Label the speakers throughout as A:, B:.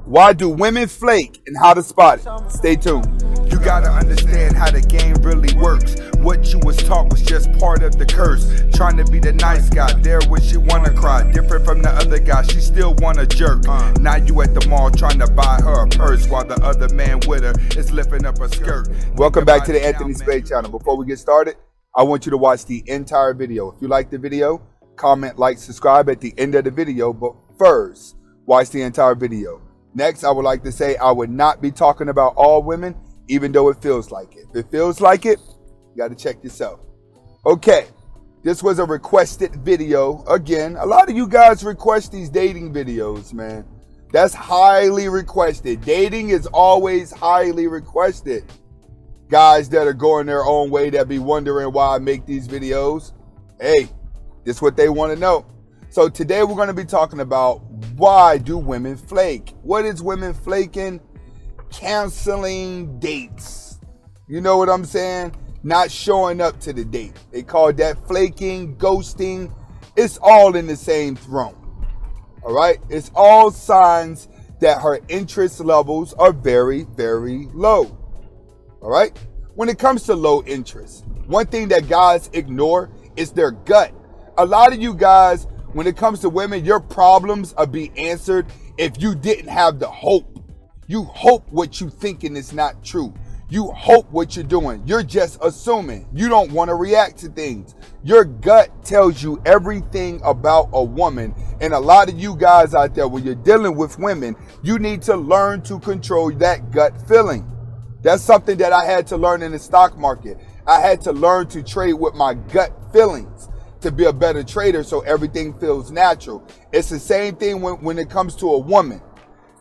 A: Why do women flake and how to spot it? Stay tuned.
B: You gotta understand how the game really works. What you was taught was just part of the curse. Trying to be the nice guy, there when she wanna cry. Different from the other guy, she still wanna jerk. Now you at the mall trying to buy her a purse, while the other man with her is lifting up her skirt.
A: Welcome back to the Anthony Spade channel. Before we get started, I want you to watch the entire video. If you like the video, comment, like, subscribe at the end of the video. But first, watch the entire video. Next, I would like to say I would not be talking about all women, even though it feels like it. If it feels like it, you got to check yourself. Okay, this was a requested video. Again, a lot of you guys request these dating videos, man. That's highly requested. Dating is always highly requested. Guys that are going their own way that be wondering why I make these videos. Hey, this is what they want to know. So today we're going to be talking about why do women flake? What is women flaking? Canceling dates. You know what I'm saying? Not showing up to the date. They call that flaking, ghosting. It's all in the same throne. All right? It's all signs that her interest levels are very, very low. All right? When it comes to low interest, one thing that guys ignore is their gut. A lot of you guys, when it comes to women, your problems are being answered if you didn't have the hope. You hope what you thinking is not true. You hope what you're doing. You're just assuming. You don't want to react to things. Your gut tells you everything about a woman. And a lot of you guys out there, when you're dealing with women, you need to learn to control that gut feeling. That's something that I had to learn in the stock market. I had to learn to trade with my gut feelings to be a better trader so everything feels natural. It's the same thing when it comes to a woman.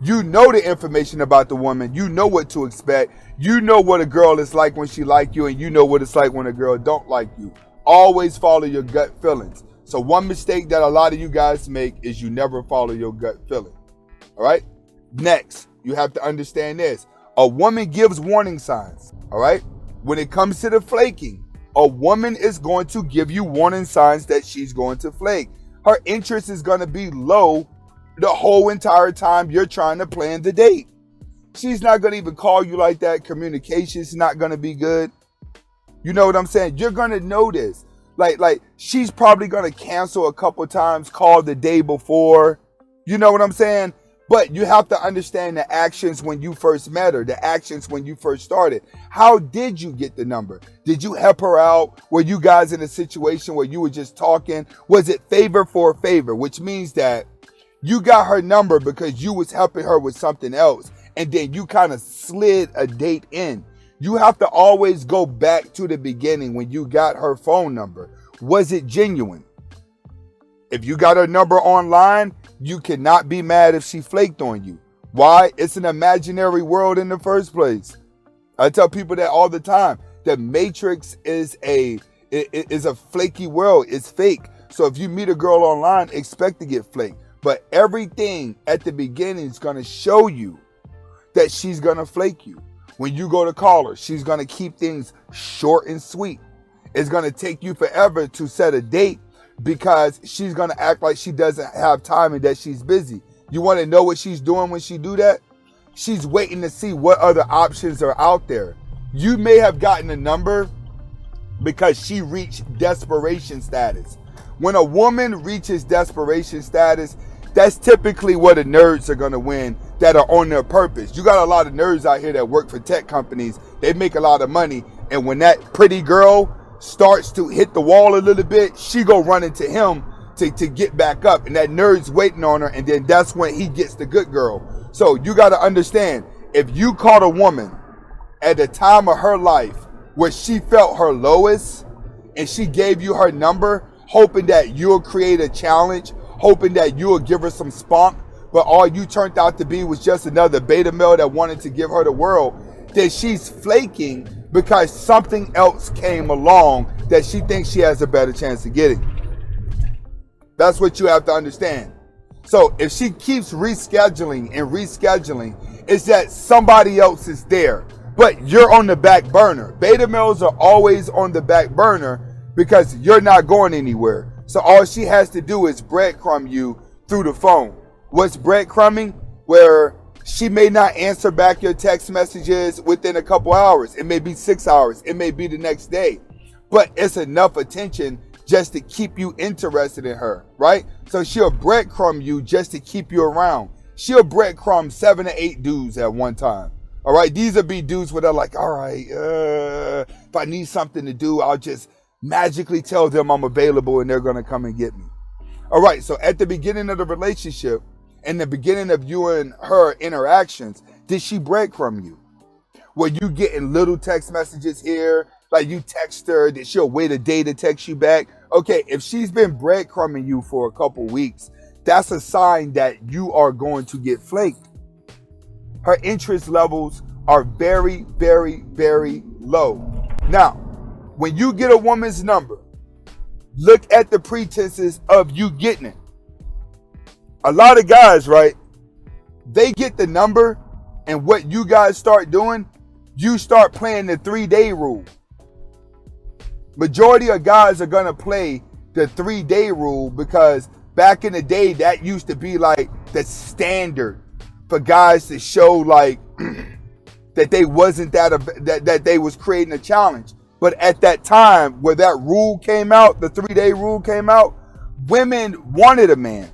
A: You know the information about the woman. You know what to expect. You know what a girl is like when she like you, and you know what it's like when a girl don't like you. Always follow your gut feelings. So one mistake that a lot of you guys make is you never follow your gut feeling. All right? Next, you have to understand this. A woman gives warning signs. All right? When it comes to the flaking, a woman is going to give you warning signs that she's going to flake. Her interest is going to be low the whole entire time you're trying to plan the date. She's not going to even call you like that. Communication's not going to be good. You know what I'm saying? You're going to know this. Like she's probably going to cancel a couple times, call the day before. You know what I'm saying? But you have to understand the actions when you first met her, the actions when you first started. How did you get the number? Did you help her out? Were you guys in a situation where you were just talking? Was it favor for favor? Which means that you got her number because you was helping her with something else. And then you kind of slid a date in. You have to always go back to the beginning when you got her phone number. Was it genuine? If you got her number online, you cannot be mad if she flaked on you. Why? It's an imaginary world in the first place. I tell people that all the time. The Matrix is a flaky world. It's fake. So if you meet a girl online, expect to get flaked. But everything at the beginning is going to show you that she's going to flake you. When you go to call her, she's going to keep things short and sweet. It's going to take you forever to set a date because she's going to act like she doesn't have time and that she's busy. You want to know what she's doing when she do that? She's waiting to see what other options are out there. You may have gotten a number because she reached desperation status. When a woman reaches desperation status, that's typically where the nerds are going to win that are on their purpose. You got a lot of nerds out here that work for tech companies. They make a lot of money. And when that pretty girl starts to hit the wall a little bit, she go run into him to get back up. And that nerd's waiting on her. And then that's when he gets the good girl. So you got to understand, if you caught a woman at the time of her life where she felt her lowest and she gave you her number, hoping that you'll create a challenge, hoping that you'll give her some spunk, but all you turned out to be was just another beta male that wanted to give her the world, then she's flaking because something else came along that she thinks she has a better chance of getting. That's what you have to understand. So if she keeps rescheduling and rescheduling, it's that somebody else is there, but you're on the back burner. Beta males are always on the back burner because you're not going anywhere. So all she has to do is breadcrumb you through the phone. What's breadcrumbing? Where She may not answer back your text messages within a couple hours. It may be 6 hours. It may be the next day. But it's enough attention just to keep you interested in her, right? So she'll breadcrumb you just to keep you around. She'll breadcrumb 7 to 8 dudes at one time. All right, these will be dudes where they're like, all right, if I need something to do, I'll just magically tell them I'm available and they're going to come and get me. All right, so at the beginning of the relationship, in the beginning of you and her interactions, did she breadcrumb you? Were you getting little text messages here? Like you text her, that she'll wait a day to text you back? Okay, if she's been breadcrumbing you for a couple weeks, that's a sign that you are going to get flaked. Her interest levels are very, very, very low. Now, when you get a woman's number, look at the pretenses of you getting it. A lot of guys, right, they get the number, and what you guys start doing, you start playing the 3-day rule. Majority of guys are going to play the 3-day rule because back in the day, that used to be like the standard for guys to show like that they wasn't that they was creating a challenge. But at that time where that rule came out, the 3-day rule came out, women wanted a man.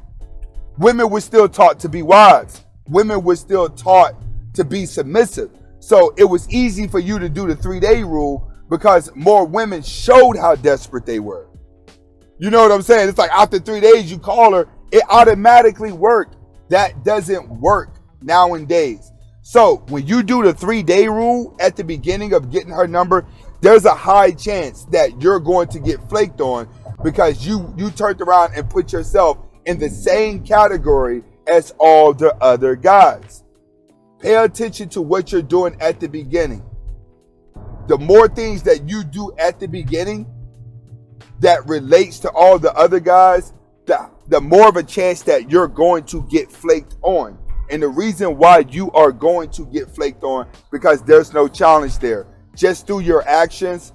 A: Women were still taught to be wives. Women were still taught to be submissive. So it was easy for you to do the 3-day rule because more women showed how desperate they were. You know what I'm saying? It's like after 3 days, you call her, it automatically worked. That doesn't work nowadays. So when you do the 3-day rule at the beginning of getting her number, there's a high chance that you're going to get flaked on because you turned around and put yourself in the same category as all the other guys. Pay attention to what you're doing at the beginning. The more things that you do at the beginning that relates to all the other guys, the more of a chance that you're going to get flaked on. And the reason why you are going to get flaked on, because there's no challenge there. Just through your actions,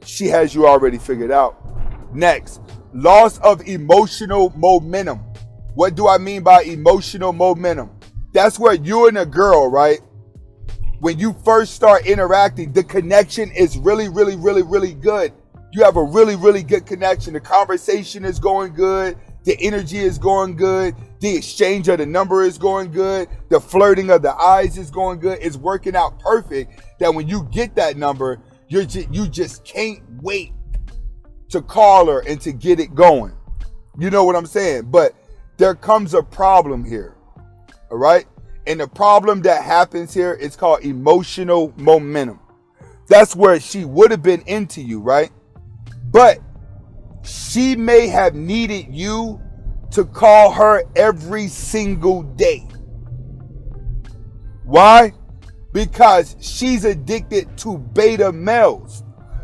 A: she has you already figured out. Next, loss of emotional momentum. What do I mean by emotional momentum? That's where you and a girl, right? When you first start interacting, the connection is really, really, really, really good. You have a really, really good connection. The conversation is going good. The energy is going good. The exchange of the number is going good. The flirting of the eyes is going good. It's working out perfect that when you get that number, you just can't wait to call her and to get it going. You know what I'm saying? But there comes a problem here. All right? And the problem that happens here is called emotional momentum. That's where she would have been into you, right? But she may have needed you to call her every single day. Why? Because she's addicted to beta males.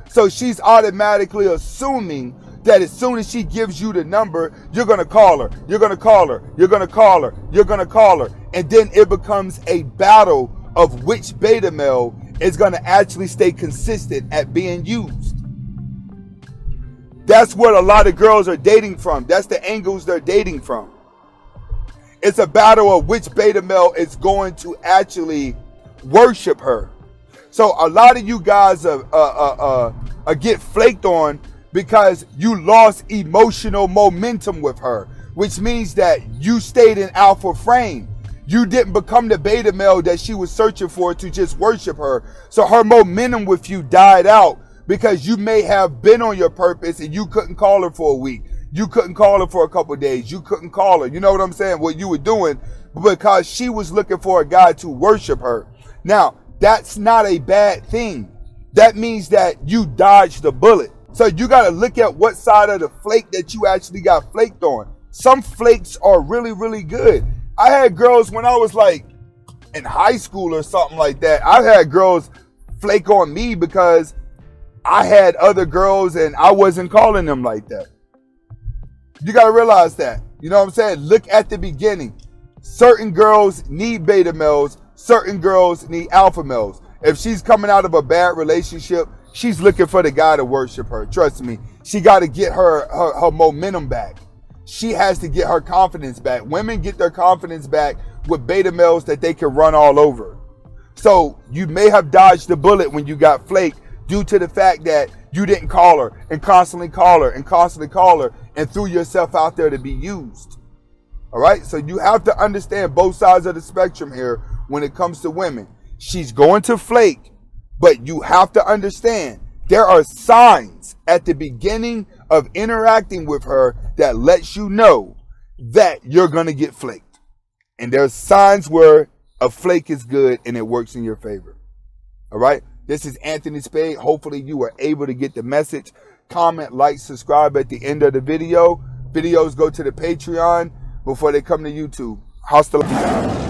A: So she's automatically assuming that as soon as she gives you the number, you're going to call her. You're going to call her. You're going to call her. You're going to call her. And then it becomes a battle of which beta male is going to actually stay consistent at being used. That's what a lot of girls are dating from. That's the angles they're dating from. It's a battle of which beta male is going to actually worship her. So a lot of you guys get flaked on because you lost emotional momentum with her, which means that you stayed in alpha frame. You didn't become the beta male that she was searching for to just worship her. So her momentum with you died out because you may have been on your purpose and you couldn't call her for a week. You couldn't call her for a couple of days. You couldn't call her. You know what I'm saying? What you were doing because she was looking for a guy to worship her. Now, that's not a bad thing. That means that you dodged the bullet. So you got to look at what side of the flake that you actually got flaked on. Some flakes are really, really good. I had girls when I was like in high school or something like that. I've had girls flake on me because I had other girls and I wasn't calling them like that. You got to realize that. You know what I'm saying? Look at the beginning. Certain girls need beta males. Certain girls need alpha males. If she's coming out of a bad relationship, she's looking for the guy to worship her. Trust me. She got to get her momentum back. She has to get her confidence back. Women get their confidence back with beta males that they can run all over. So you may have dodged the bullet when you got flake due to the fact that you didn't call her and constantly call her and constantly call her and threw yourself out there to be used. All right, so you have to understand both sides of the spectrum here when it comes to women. She's going to flake, but you have to understand there are signs at the beginning of interacting with her that lets you know that you're going to get flaked. And there's signs where a flake is good and it works in your favor. All right, this is Anthony Spade. Hopefully you were able to get the message. Comment, like, subscribe at the end of the video. Videos go to the Patreon before they come to YouTube. Hasta la